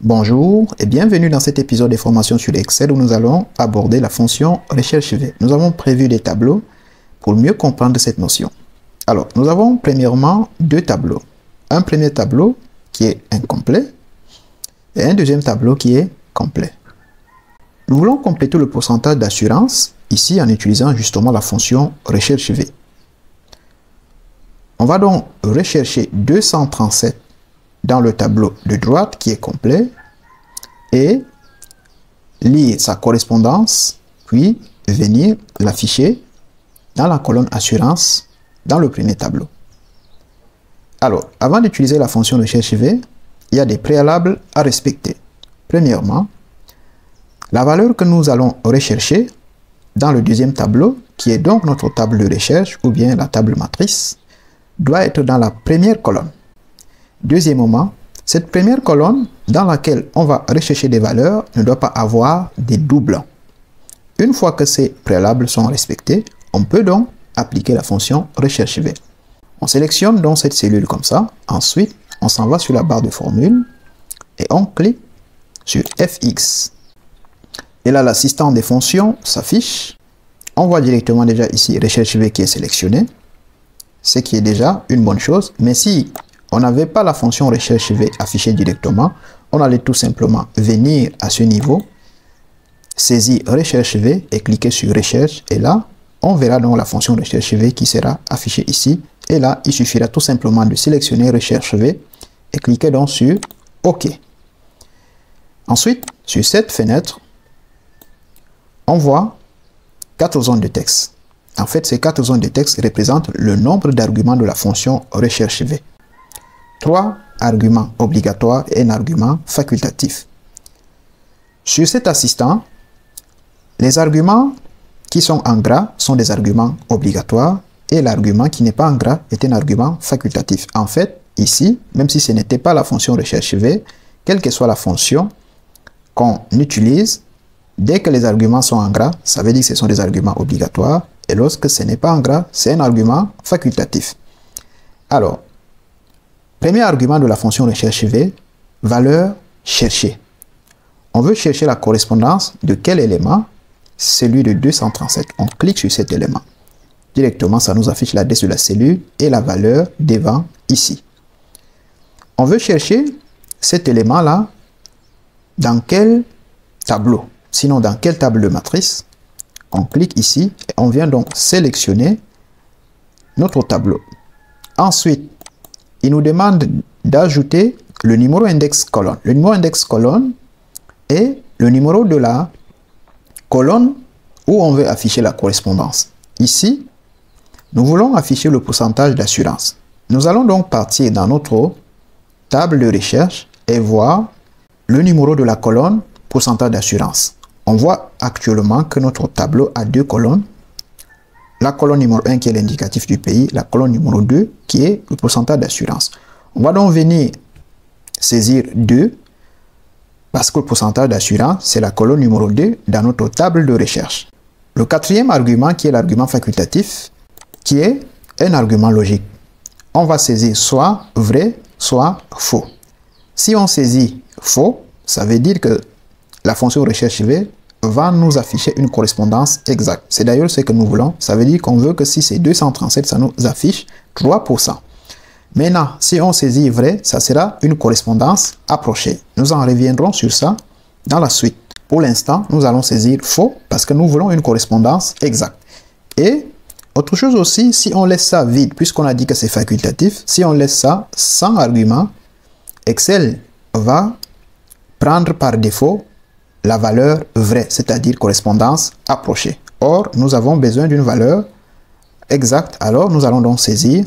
Bonjour et bienvenue dans cet épisode des formations sur Excel où nous allons aborder la fonction recherche V. Nous avons prévu des tableaux pour mieux comprendre cette notion. Alors, nous avons premièrement deux tableaux. Un premier tableau qui est incomplet et un deuxième tableau qui est complet. Nous voulons compléter le pourcentage d'assurance ici en utilisant justement la fonction recherche V. On va donc rechercher 237 dans le tableau de droite qui est complet et lire sa correspondance, puis venir l'afficher dans la colonne assurance dans le premier tableau. Alors, avant d'utiliser la fonction recherche V, il y a des préalables à respecter. Premièrement, la valeur que nous allons rechercher dans le deuxième tableau, qui est donc notre table de recherche ou bien la table matrice, doit être dans la première colonne. Deuxièmement, cette première colonne dans laquelle on va rechercher des valeurs ne doit pas avoir des doublons. Une fois que ces préalables sont respectés, on peut donc appliquer la fonction recherche V. On sélectionne donc cette cellule comme ça. Ensuite, on s'en va sur la barre de formule et on clique sur FX. Et là, l'assistant des fonctions s'affiche. On voit directement déjà ici recherche V qui est sélectionné, ce qui est déjà une bonne chose. Mais si on n'avait pas la fonction recherche V affichée directement, on allait tout simplement venir à ce niveau, saisir recherche V et cliquer sur recherche. Et là, on verra donc la fonction recherche V qui sera affichée ici. Et là, il suffira tout simplement de sélectionner recherche V et cliquer donc sur OK. Ensuite, sur cette fenêtre, on voit 4 zones de texte. En fait, ces 4 zones de texte représentent le nombre d'arguments de la fonction recherche V. 3 arguments obligatoires et un argument facultatif. Sur cet assistant, les arguments qui sont en gras sont des arguments obligatoires et l'argument qui n'est pas en gras est un argument facultatif. En fait, ici, même si ce n'était pas la fonction recherche V, quelle que soit la fonction qu'on utilise, dès que les arguments sont en gras, ça veut dire que ce sont des arguments obligatoires et lorsque ce n'est pas en gras, c'est un argument facultatif. Alors, premier argument de la fonction recherche V, valeur cherchée. On veut chercher la correspondance de quel élément? Celui de 237. On clique sur cet élément. Directement, ça nous affiche l'adresse de la cellule et la valeur devant ici. On veut chercher cet élément-là dans quel tableau? Sinon, dans quelle table de matrice? On clique ici et on vient donc sélectionner notre tableau. Ensuite, il nous demande d'ajouter le numéro index colonne. Le numéro index colonne est le numéro de la colonne où on veut afficher la correspondance. Ici, nous voulons afficher le pourcentage d'assurance. Nous allons donc partir dans notre table de recherche et voir le numéro de la colonne pourcentage d'assurance. On voit actuellement que notre tableau a deux colonnes. La colonne numéro 1 qui est l'indicatif du pays, la colonne numéro 2 qui est le pourcentage d'assurance. On va donc venir saisir 2 parce que le pourcentage d'assurance, c'est la colonne numéro 2 dans notre table de recherche. Le quatrième argument qui est l'argument facultatif, qui est un argument logique. On va saisir soit vrai, soit faux. Si on saisit faux, ça veut dire que la fonction recherche V va nous afficher une correspondance exacte. C'est d'ailleurs ce que nous voulons. Ça veut dire qu'on veut que si c'est 237, ça nous affiche 3%. Maintenant, si on saisit vrai, ça sera une correspondance approchée. Nous en reviendrons sur ça dans la suite. Pour l'instant, nous allons saisir faux parce que nous voulons une correspondance exacte. Et autre chose aussi, si on laisse ça vide, puisqu'on a dit que c'est facultatif, si on laisse ça sans argument, Excel va prendre par défaut la valeur vraie, c'est-à-dire correspondance approchée. Or, nous avons besoin d'une valeur exacte. Alors, nous allons donc saisir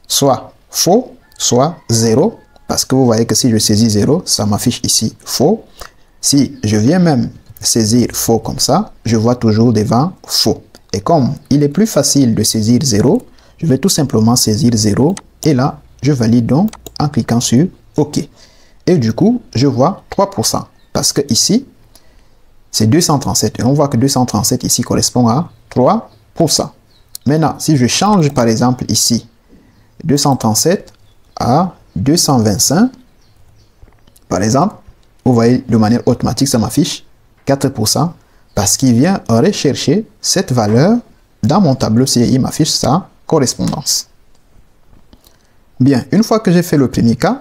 soit faux, soit 0. Parce que vous voyez que si je saisis 0, ça m'affiche ici faux. Si je viens même saisir faux comme ça, je vois toujours devant faux. Et comme il est plus facile de saisir 0, je vais tout simplement saisir 0. Et là, je valide donc en cliquant sur OK. Et du coup, je vois 3%. Parce que ici, c'est 237. Et on voit que 237 ici correspond à 3%. Maintenant, si je change par exemple ici 237 à 225, par exemple, vous voyez, de manière automatique, ça m'affiche 4% parce qu'il vient rechercher cette valeur dans mon tableau si il m'affiche sa correspondance. Bien, une fois que j'ai fait le premier cas,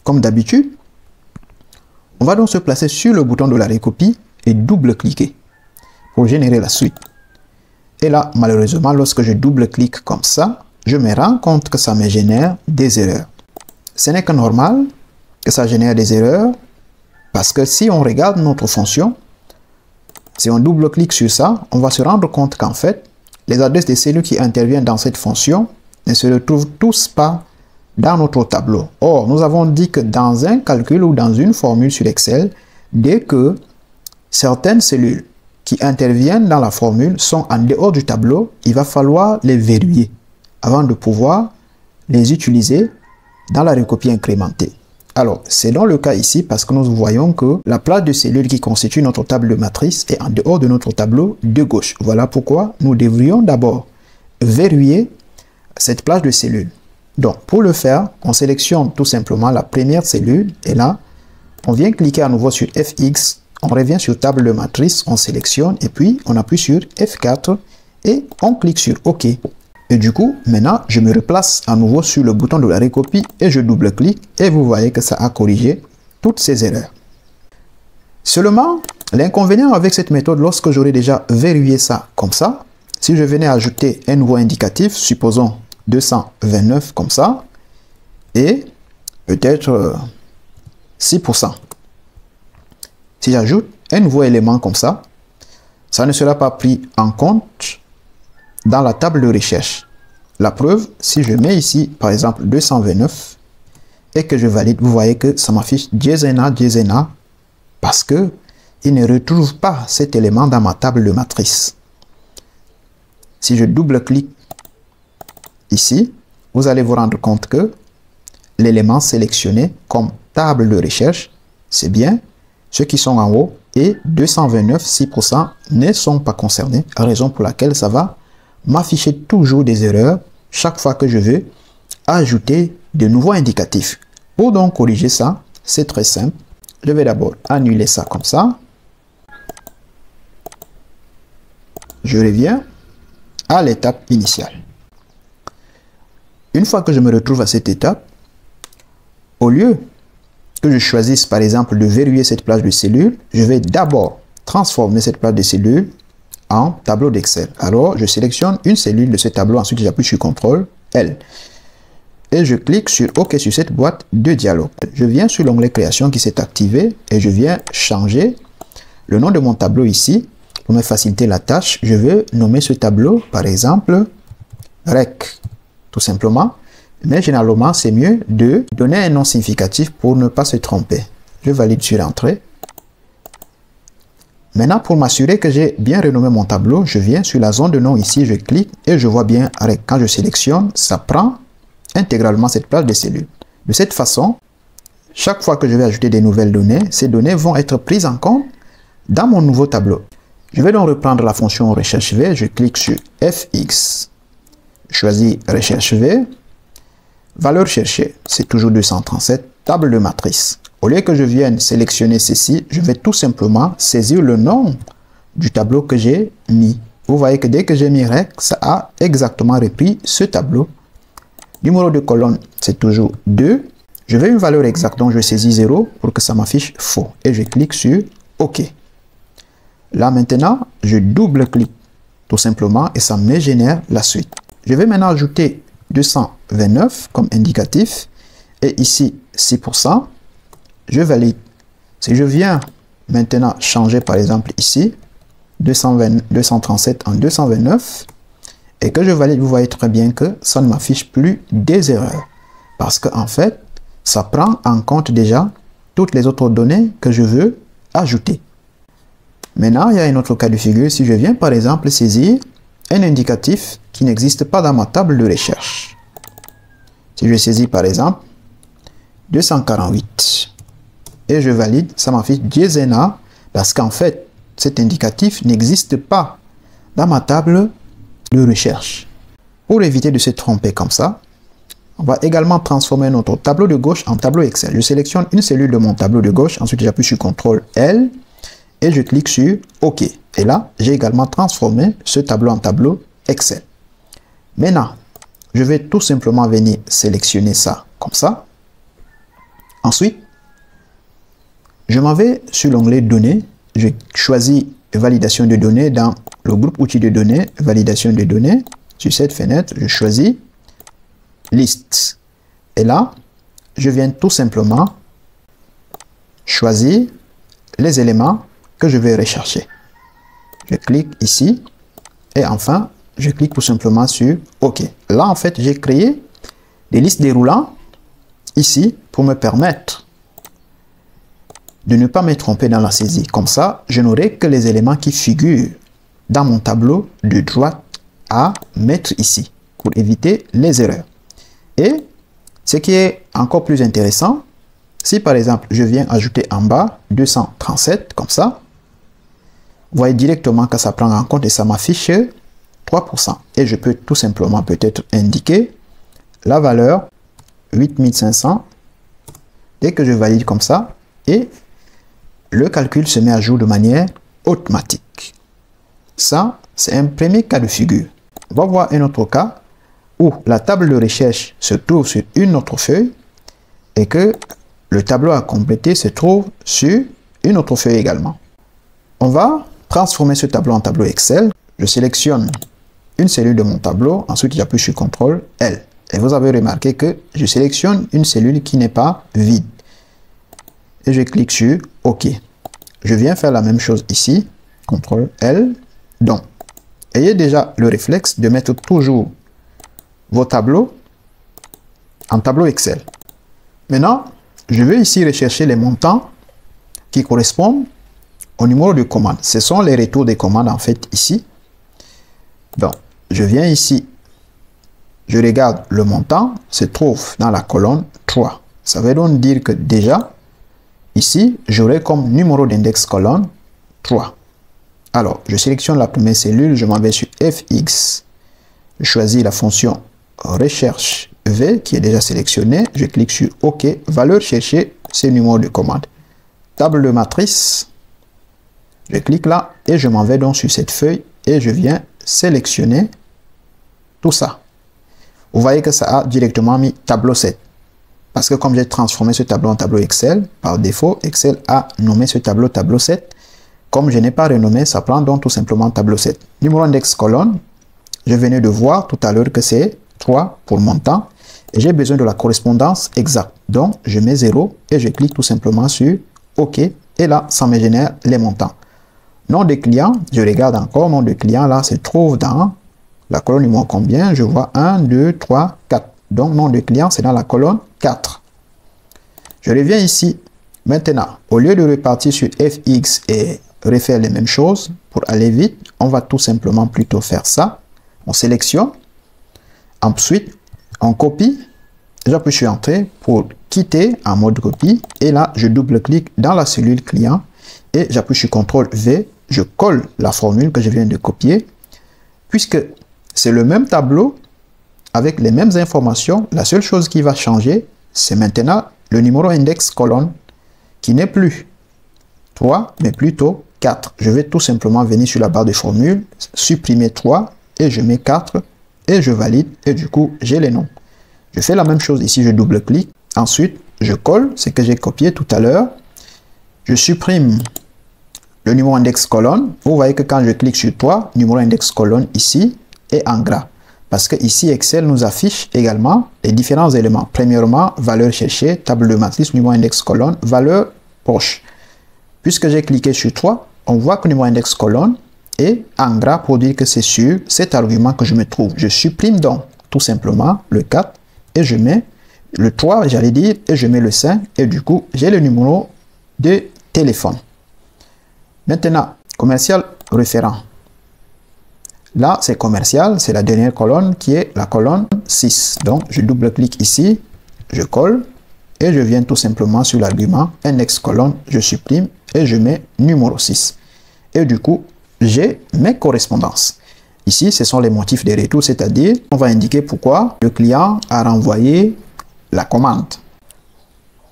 comme d'habitude, on va donc se placer sur le bouton de la recopie et double-cliquer pour générer la suite. Et là, malheureusement, lorsque je double-clique comme ça, je me rends compte que ça me génère des erreurs. Ce n'est que normal que ça génère des erreurs parce que si on regarde notre fonction, si on double-clique sur ça, on va se rendre compte qu'en fait, les adresses des cellules qui interviennent dans cette fonction ne se retrouvent tous pas dans notre tableau. Or, nous avons dit que dans un calcul ou dans une formule sur Excel, dès que certaines cellules qui interviennent dans la formule sont en dehors du tableau, il va falloir les verrouiller avant de pouvoir les utiliser dans la recopie incrémentée. Alors, c'est dans le cas ici parce que nous voyons que la place de cellules qui constitue notre table de matrice est en dehors de notre tableau de gauche. Voilà pourquoi nous devrions d'abord verrouiller cette place de cellules. Donc, pour le faire, on sélectionne tout simplement la première cellule et là, on vient cliquer à nouveau sur FX, on revient sur table de matrice, on sélectionne et puis on appuie sur F4 et on clique sur OK. Et du coup, maintenant, je me replace à nouveau sur le bouton de la recopie et je double-clique et vous voyez que ça a corrigé toutes ces erreurs. Seulement, l'inconvénient avec cette méthode, lorsque j'aurai déjà verrouillé ça comme ça, si je venais ajouter un nouveau indicatif, supposons 229 comme ça, et peut-être 6%. Si j'ajoute un nouveau élément comme ça ne sera pas pris en compte dans la table de recherche. La preuve, si je mets ici, par exemple, 229 et que je valide, vous voyez que ça m'affiche Diezena, Diezena, parce que il ne retrouve pas cet élément dans ma table de matrice. Si je double-clique ici, vous allez vous rendre compte que l'élément sélectionné comme table de recherche, c'est bien ceux qui sont en haut et 229, 6% ne sont pas concernés, raison pour laquelle ça va m'afficher toujours des erreurs chaque fois que je veux ajouter de nouveaux indicatifs. Pour donc corriger ça, c'est très simple. Je vais d'abord annuler ça comme ça. Je reviens à l'étape initiale. Une fois que je me retrouve à cette étape, au lieu que je choisisse par exemple de verrouiller cette place de cellules, je vais d'abord transformer cette place de cellules en tableau d'Excel. Alors, je sélectionne une cellule de ce tableau, ensuite j'appuie sur CTRL L. Et je clique sur OK sur cette boîte de dialogue. Je viens sur l'onglet création qui s'est activé et je viens changer le nom de mon tableau ici. Pour me faciliter la tâche, je vais nommer ce tableau par exemple REC, tout simplement. Mais généralement, c'est mieux de donner un nom significatif pour ne pas se tromper. Je valide sur Entrée. Maintenant, pour m'assurer que j'ai bien renommé mon tableau, je viens sur la zone de nom ici, je clique et je vois bien, quand je sélectionne, ça prend intégralement cette place de cellules. De cette façon, chaque fois que je vais ajouter des nouvelles données, ces données vont être prises en compte dans mon nouveau tableau. Je vais donc reprendre la fonction recherche V, je clique sur FX, je choisis recherche V, valeur cherchée, c'est toujours 237, table de matrice. Au lieu que je vienne sélectionner ceci, je vais tout simplement saisir le nom du tableau que j'ai mis. Vous voyez que dès que j'ai mis REC, ça a exactement repris ce tableau. Numéro de colonne, c'est toujours 2. Je veux une valeur exacte, donc je saisis 0 pour que ça m'affiche faux. Et je clique sur OK. Là maintenant, je double-clique tout simplement et ça me génère la suite. Je vais maintenant ajouter 229 comme indicatif et ici 6%. Je valide. Si je viens maintenant changer par exemple ici 237 en 229 et que je valide, vous voyez très bien que ça ne m'affiche plus des erreurs parce que en fait ça prend en compte déjà toutes les autres données que je veux ajouter. Maintenant, il y a un autre cas de figure. Si je viens par exemple saisir un indicatif qui n'existe pas dans ma table de recherche. Si je saisis par exemple 248 et je valide, ça m'affiche Diezena parce qu'en fait, cet indicatif n'existe pas dans ma table de recherche. Pour éviter de se tromper comme ça, On va également transformer notre tableau de gauche en tableau Excel. Je sélectionne une cellule de mon tableau de gauche, ensuite j'appuie sur CTRL L et je clique sur OK. Et là, j'ai également transformé ce tableau en tableau Excel. Maintenant, je vais tout simplement venir sélectionner ça comme ça. Ensuite, je m'en vais sur l'onglet Données. Je choisis Validation de données dans le groupe Outils de données, Validation de données. Sur cette fenêtre, je choisis Liste. Et là, je viens tout simplement choisir les éléments que je vais rechercher. Je clique ici et enfin, je clique tout simplement sur OK. Là, en fait, j'ai créé des listes déroulantes ici pour me permettre de ne pas me tromper dans la saisie. Comme ça, je n'aurai que les éléments qui figurent dans mon tableau de droite à mettre ici pour éviter les erreurs. Et ce qui est encore plus intéressant, si par exemple je viens ajouter en bas 237 comme ça, vous voyez directement que ça prend en compte et ça m'affiche 3%. Et je peux tout simplement peut-être indiquer la valeur 8500 dès que je valide comme ça et le calcul se met à jour de manière automatique. Ça, c'est un premier cas de figure. On va voir un autre cas où la table de recherche se trouve sur une autre feuille et que le tableau à compléter se trouve sur une autre feuille également. On va transformer ce tableau en tableau Excel. Je sélectionne une cellule de mon tableau, ensuite j'appuie sur CTRL L. Et vous avez remarqué que je sélectionne une cellule qui n'est pas vide. Et je clique sur OK. Je viens faire la même chose ici, CTRL L. Donc, ayez déjà le réflexe de mettre toujours vos tableaux en tableau Excel. Maintenant, je vais ici rechercher les montants qui correspondent au numéro de commande. Ce sont les retours des commandes en fait ici. Donc, je viens ici, je regarde le montant, se trouve dans la colonne 3. Ça veut donc dire que déjà, ici, j'aurai comme numéro d'index colonne 3. Alors, je sélectionne la première cellule, je m'en vais sur FX. Je choisis la fonction recherche V qui est déjà sélectionnée. Je clique sur OK. Valeur cherchée, c'est le numéro de commande. Table de matrice. Je clique là et je m'en vais donc sur cette feuille et je viens sélectionner tout ça. Vous voyez que ça a directement mis tableau 7. Parce que comme j'ai transformé ce tableau en tableau Excel, par défaut, Excel a nommé ce tableau tableau 7. Comme je n'ai pas renommé, ça prend donc tout simplement tableau 7. Numéro index colonne, je venais de voir tout à l'heure que c'est 3 pour montant. Et j'ai besoin de la correspondance exacte. Donc, je mets 0 et je clique tout simplement sur OK. Et là, ça me génère les montants. Nom de client, je regarde encore, nom de client, là, se trouve dans la colonne numéro combien? Je vois 1, 2, 3, 4. Donc, nom de client, c'est dans la colonne 4. Je reviens ici. Maintenant, au lieu de repartir sur FX et refaire les mêmes choses, pour aller vite, on va tout simplement plutôt faire ça. On sélectionne. Ensuite, on copie. J'appuie sur Entrée pour quitter en mode copie. Et là, je double-clique dans la cellule client et j'appuie sur CTRL V. Je colle la formule que je viens de copier. Puisque c'est le même tableau avec les mêmes informations, la seule chose qui va changer, c'est maintenant le numéro index colonne qui n'est plus 3, mais plutôt 4. Je vais tout simplement venir sur la barre de formule, supprimer 3 et je mets 4 et je valide et du coup, j'ai les noms. Je fais la même chose ici, je double-clique. Ensuite, je colle ce que j'ai copié tout à l'heure. Je supprime le numéro index colonne. Vous voyez que quand je clique sur 3, numéro index colonne ici est en gras. Parce que ici, Excel nous affiche également les différents éléments. Premièrement, valeur cherchée, table de matrice, numéro index colonne, valeur proche. Puisque j'ai cliqué sur 3, on voit que le numéro index colonne est en gras pour dire que c'est sur cet argument que je me trouve. Je supprime donc tout simplement le 4 et je mets le 3, j'allais dire, et je mets le 5 et du coup, j'ai le numéro de téléphone. Maintenant, commercial référent. Là, c'est commercial, c'est la dernière colonne qui est la colonne 6. Donc, je double-clique ici, je colle et je viens tout simplement sur l'argument index colonne, je supprime et je mets numéro 6. Et du coup, j'ai mes correspondances. Ici, ce sont les motifs de retour, c'est-à-dire, on va indiquer pourquoi le client a renvoyé la commande.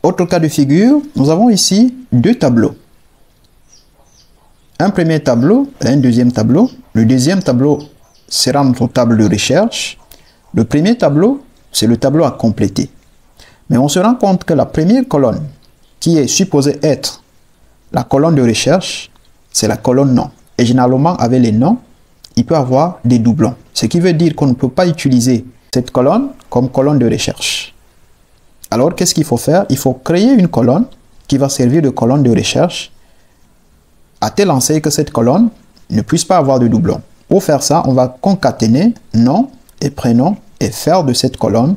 Autre cas de figure, nous avons ici deux tableaux. Un premier tableau et un deuxième tableau. Le deuxième tableau sera notre table de recherche. Le premier tableau, c'est le tableau à compléter. Mais on se rend compte que la première colonne, qui est supposée être la colonne de recherche, c'est la colonne nom. Et généralement, avec les noms, il peut avoir des doublons. Ce qui veut dire qu'on ne peut pas utiliser cette colonne comme colonne de recherche. Alors, qu'est-ce qu'il faut faire? Il faut créer une colonne qui va servir de colonne de recherche à telle enseigne que cette colonne ne puisse pas avoir de doublons. Pour faire ça, on va concaténer nom et prénom et faire de cette colonne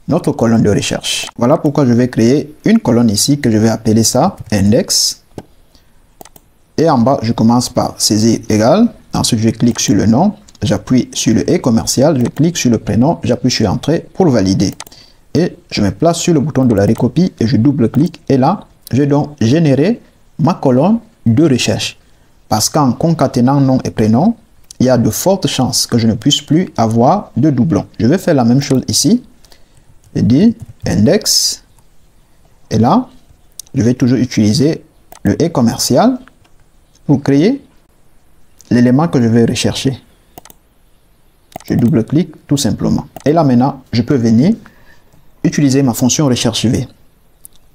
notre colonne de recherche. Voilà pourquoi je vais créer une colonne ici que je vais appeler ça index. Et en bas, je commence par saisir égal. Ensuite, je clique sur le nom, j'appuie sur le et commercial, je clique sur le prénom, j'appuie sur entrée pour valider. Et je me place sur le bouton de la recopie et je double-clique. Et là, je vais donc générer ma colonne de recherche. Parce qu'en concaténant nom et prénom, il y a de fortes chances que je ne puisse plus avoir de doublons. Je vais faire la même chose ici. Je dis index. Et là, je vais toujours utiliser le et commercial pour créer l'élément que je vais rechercher. Je double-clique tout simplement. Et là maintenant, je peux venir utiliser ma fonction recherche V.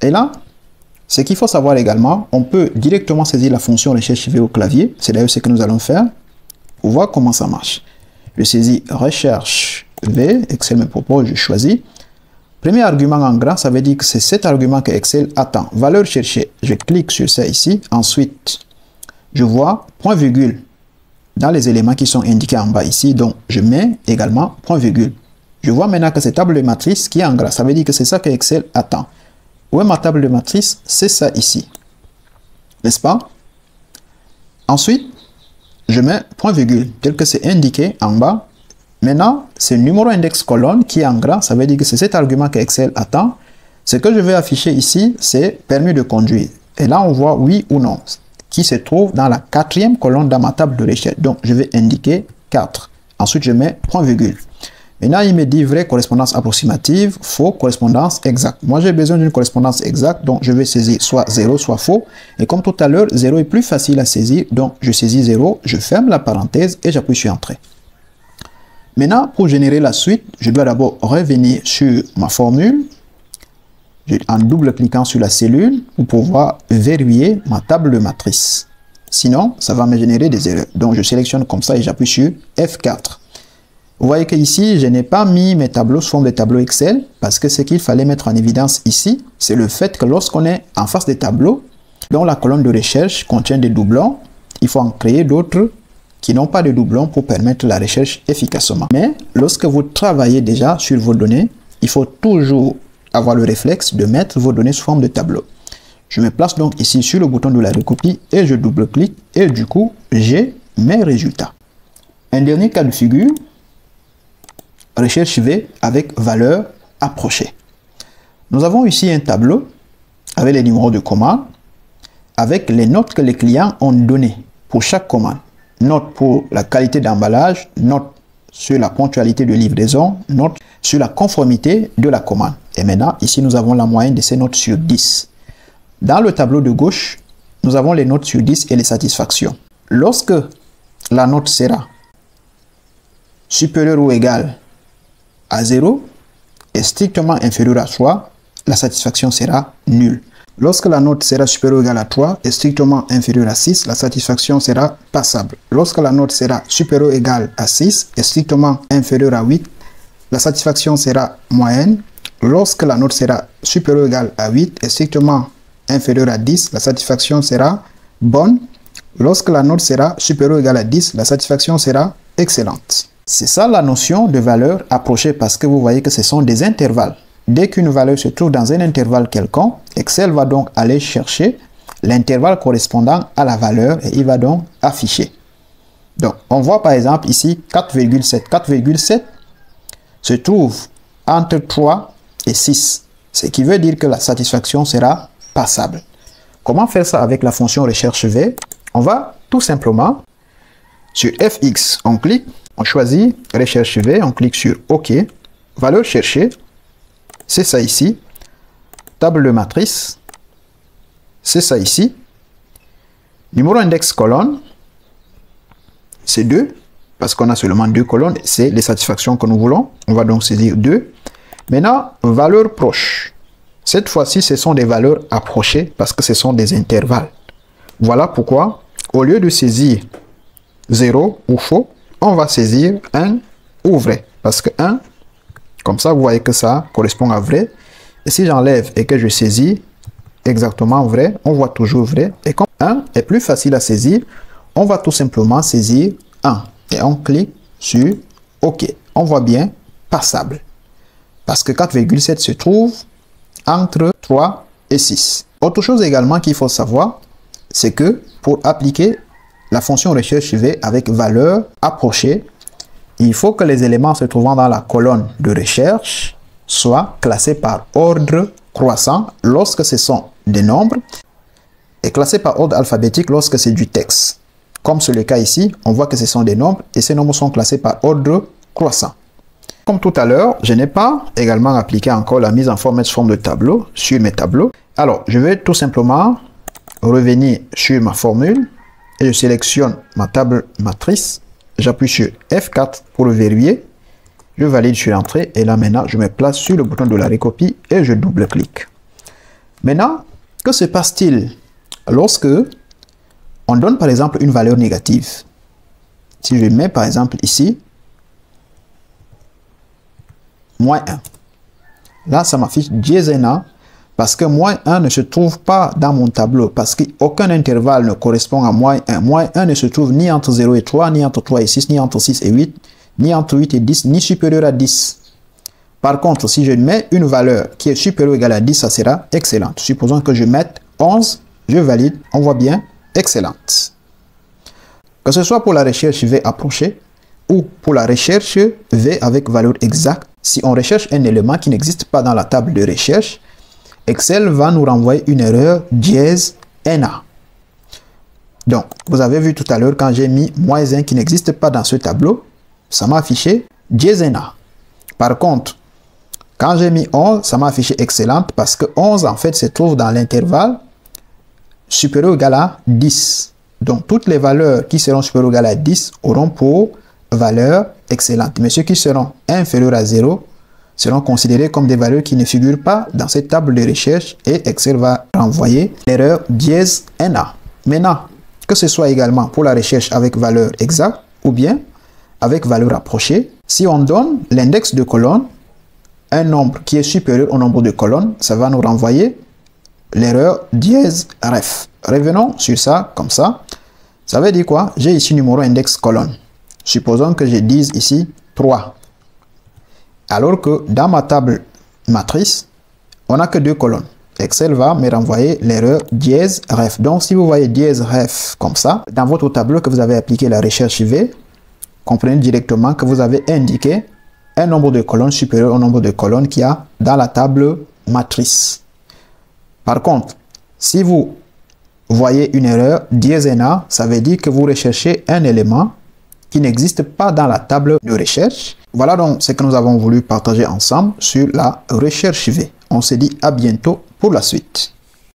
Et là, ce qu'il faut savoir également, on peut directement saisir la fonction recherche V au clavier. C'est d'ailleurs ce que nous allons faire pour voir comment ça marche. Je saisis recherche V, Excel me propose, je choisis. Premier argument en gras, ça veut dire que c'est cet argument que Excel attend. Valeur cherchée, je clique sur ça ici. Ensuite, je vois point virgule dans les éléments qui sont indiqués en bas ici. Donc, je mets également point virgule. Je vois maintenant que c'est table de matrice qui est en gras. Ça veut dire que c'est ça que Excel attend. Où est ma table de matrice? C'est ça ici. N'est-ce pas? Ensuite, je mets point virgule tel que c'est indiqué en bas. Maintenant, c'est numéro index colonne qui est en gras. Ça veut dire que c'est cet argument que Excel attend. Ce que je vais afficher ici, c'est permis de conduire. Et là, on voit oui ou non qui se trouve dans la quatrième colonne dans ma table de recherche. Donc, je vais indiquer 4. Ensuite, je mets point virgule. Maintenant, il me dit vraie correspondance approximative, faux correspondance exacte. Moi, j'ai besoin d'une correspondance exacte, donc je vais saisir soit 0, soit faux. Et comme tout à l'heure, 0 est plus facile à saisir, donc je saisis 0, je ferme la parenthèse et j'appuie sur Entrée. Maintenant, pour générer la suite, je dois d'abord revenir sur ma formule, en double-cliquant sur la cellule, pour pouvoir verrouiller ma table de matrice. Sinon, ça va me générer des erreurs. Donc, je sélectionne comme ça et j'appuie sur F4. Vous voyez qu'ici, je n'ai pas mis mes tableaux sous forme de tableau Excel parce que ce qu'il fallait mettre en évidence ici, c'est le fait que lorsqu'on est en face des tableaux, dont la colonne de recherche contient des doublons, il faut en créer d'autres qui n'ont pas de doublons pour permettre la recherche efficacement. Mais lorsque vous travaillez déjà sur vos données, il faut toujours avoir le réflexe de mettre vos données sous forme de tableau. Je me place donc ici sur le bouton de la recopie et je double-clique et du coup, j'ai mes résultats. Un dernier cas de figure, recherche V avec valeur approchée. Nous avons ici un tableau avec les numéros de commande, avec les notes que les clients ont données pour chaque commande. Note pour la qualité d'emballage, note sur la ponctualité de livraison, note sur la conformité de la commande. Et maintenant, ici, nous avons la moyenne de ces notes sur 10. Dans le tableau de gauche, nous avons les notes sur 10 et les satisfactions. Lorsque la note sera supérieure ou égale à 0 et strictement inférieure à 3, la satisfaction sera nulle. Lorsque la note sera supérieure ou égale à 3 et strictement inférieure à 6, la satisfaction sera passable. Lorsque la note sera supérieure ou égale à 6 et strictement inférieure à 8, la satisfaction sera moyenne. Lorsque la note sera supérieure ou égale à 8 et strictement inférieure à 10, la satisfaction sera bonne. Lorsque la note sera supérieure ou égale à 10, la satisfaction sera excellente. C'est ça la notion de valeur approchée parce que vous voyez que ce sont des intervalles. Dès qu'une valeur se trouve dans un intervalle quelconque, Excel va donc aller chercher l'intervalle correspondant à la valeur et il va donc afficher. Donc, on voit par exemple ici 4,7. 4,7 se trouve entre 3 et 6, ce qui veut dire que la satisfaction sera passable. Comment faire ça avec la fonction recherche V? On va tout simplement sur FX, on clique On choisit recherche V, on clique sur OK. Valeur cherchée, c'est ça ici. Table de matrice, c'est ça ici. Numéro index colonne, c'est 2, parce qu'on a seulement 2 colonnes, c'est les satisfactions que nous voulons. On va donc saisir 2. Maintenant, valeur proche. Cette fois-ci, ce sont des valeurs approchées parce que ce sont des intervalles. Voilà pourquoi, au lieu de saisir 0 ou faux, on va saisir 1 ou vrai. Parce que 1, comme ça, vous voyez que ça correspond à vrai. Et si j'enlève et que je saisis exactement vrai, on voit toujours vrai. Et comme 1 est plus facile à saisir, on va tout simplement saisir 1. Et on clique sur OK. On voit bien passable. Parce que 4,7 se trouve entre 3 et 6. Autre chose également qu'il faut savoir, c'est que pour appliquer la fonction recherche V avec valeur approchée, il faut que les éléments se trouvant dans la colonne de recherche soient classés par ordre croissant lorsque ce sont des nombres et classés par ordre alphabétique lorsque c'est du texte. Comme c'est le cas ici, on voit que ce sont des nombres et ces nombres sont classés par ordre croissant. Comme tout à l'heure, je n'ai pas également appliqué encore la mise en forme sous forme de tableau sur mes tableaux. Alors, je vais tout simplement revenir sur ma formule et je sélectionne ma table matrice. J'appuie sur F4 pour le verrouiller. Je valide sur l'entrée et là maintenant, je me place sur le bouton de la recopie et je double-clique. Maintenant, que se passe-t-il lorsque on donne par exemple une valeur négative? Si je mets par exemple ici, moins 1. Là, ça m'affiche dièse A parce que moins 1 ne se trouve pas dans mon tableau parce qu'aucun intervalle ne correspond à moins 1. Moins 1 ne se trouve ni entre 0 et 3, ni entre 3 et 6, ni entre 6 et 8, ni entre 8 et 10, ni supérieur à 10. Par contre, si je mets une valeur qui est supérieure ou égale à 10, ça sera excellente. Supposons que je mette 11, je valide, on voit bien, excellente. Que ce soit pour la recherche V approchée ou pour la recherche V avec valeur exacte, si on recherche un élément qui n'existe pas dans la table de recherche, Excel va nous renvoyer une erreur dièse NA. Donc, vous avez vu tout à l'heure quand j'ai mis moins 1 qui n'existe pas dans ce tableau, ça m'a affiché dièse NA. Par contre, quand j'ai mis 11, ça m'a affiché excellente parce que 11 en fait se trouve dans l'intervalle supérieur ou égal à 10. Donc, toutes les valeurs qui seront supérieures ou égales à 10 auront pour valeur excellente. Mais ceux qui seront inférieurs à 0 seront considérés comme des valeurs qui ne figurent pas dans cette table de recherche et Excel va renvoyer l'erreur dièse NA. Maintenant, que ce soit également pour la recherche avec valeur exacte ou bien avec valeur approchée, si on donne l'index de colonne, un nombre qui est supérieur au nombre de colonnes, ça va nous renvoyer l'erreur dièse ref. Revenons sur ça comme ça. Ça veut dire quoi? J'ai ici numéro index colonne. Supposons que je dise ici 3. Alors que dans ma table matrice, on n'a que 2 colonnes. Excel va me renvoyer l'erreur dièse ref. Donc, si vous voyez dièse ref comme ça, dans votre tableau que vous avez appliqué la recherche V, comprenez directement que vous avez indiqué un nombre de colonnes supérieur au nombre de colonnes qu'il y a dans la table matrice. Par contre, si vous voyez une erreur dièse NA, ça veut dire que vous recherchez un élément qui n'existe pas dans la table de recherche. Voilà donc ce que nous avons voulu partager ensemble sur la recherche V. On se dit à bientôt pour la suite.